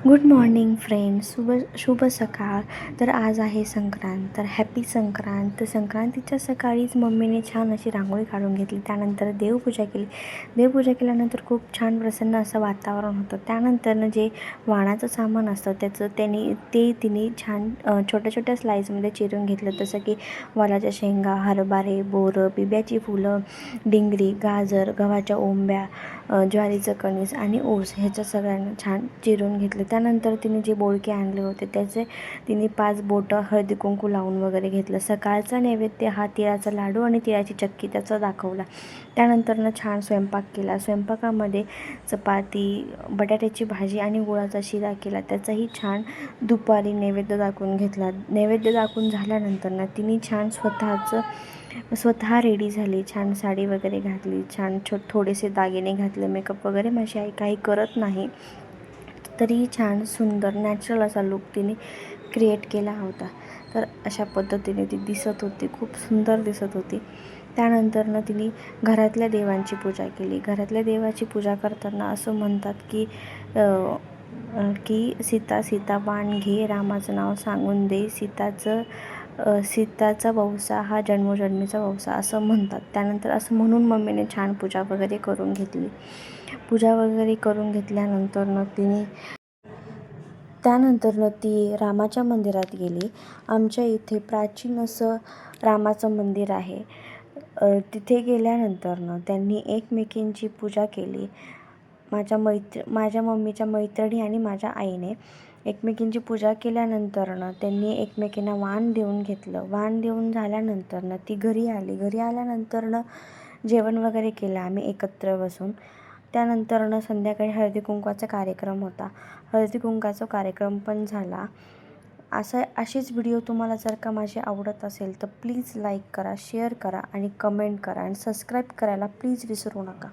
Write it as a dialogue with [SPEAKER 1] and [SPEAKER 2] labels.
[SPEAKER 1] Good morning friends, शुभ सकाळ. तर आज आहे संक्रांत, तर हॅपी संक्रांत. तर संक्रांतीच्या सकाळीच मम्मीने छान अशी रांगोळी काढून घेतली. त्यानंतर देवपूजा केली. देवपूजा केल्यानंतर खूप छान प्रसन्न असं वातावरण होतं. त्यानंतरनं जे वाणाचं सामान असतं तिने छान छोट्या छोट्या स्लाईसमध्ये चिरून घेतलं. जसं की वालाच्या शेंगा, हरभरे, बोरं, बिब्याची फुलं, डिंगरी, गाजर, गव्हाच्या ओंब्या, ज्वारीचं कणीस आणि ऊस ह्याचं सगळ्यांना छान चिरून घेतलं. त्यानंतर तिने जे बोळके आणले होते त्याचे तिने 5 बोटं हळदी कुंकू लावून वगैरे घेतलं. सकाळचा नैवेद्य हा तिळाचा लाडू आणि तिळाची चक्की त्याचा दाखवला. त्यानंतरनं छान स्वयंपाक केला. स्वयंपाकामध्ये चपाती, बटाट्याची भाजी आणि गुळाचा शिरा केला. त्याचाही छान दुपारी नैवेद्य दाखवून घेतला. नैवेद्य दाखवून झाल्यानंतरनं तिने छान स्वतः रेडी झाली. छान साडी वगैरे घातली. छान थोडेसे दागिने घातले. मेकअप वगैरे माझी आई काही करत नाही, तरीही छान सुंदर नॅचरल असा लूक तिने क्रिएट केला होता. तर अशा पद्धतीने ती दिसत होती, खूप सुंदर दिसत होती. त्यानंतरनं तिने घरातल्या देवांची पूजा केली. घरातल्या देवाची पूजा करताना असं म्हणतात की सीता बाण घे, रामाचं नाव सांगून दे, सीताचा वंसा हा जन्मोजन्मीचा वंसा असं म्हणतात. त्यानंतर असं म्हणून मम्मीने छान पूजा वगैरे करून घेतली. पूजा वगैरे करून घेतल्यानंतरनं त्यानंतरनं ती रामाच्या मंदिरात गेली. आमच्या इथे प्राचीन असं रामाचं मंदिर आहे. तिथे गेल्यानंतरनं त्यांनी एकमेकींची पूजा केली. माझ्या मम्मीच्या मैत्रिणी आणि माझ्या आईने एकमेकींची पूजा केल्यानंतरनं त्यांनी एकमेकींना वाण देऊन घेतलं. वाण देऊन झाल्यानंतरनं ती घरी आली. घरी आल्यानंतरनं जेवण वगैरे केलं आम्ही एकत्र बसून. त्यानंतरनं संध्याकाळी हळदी कुंकवाचा कार्यक्रम होता. हळदी कुंकवाचा कार्यक्रम पण झाला. असेच व्हिडिओ तुम्हाला जर का माझे आवडत असेल तर प्लीज लाईक करा, शेअर करा आणि कमेंट करा आणि सबस्क्राईब करायला प्लीज विसरू नका.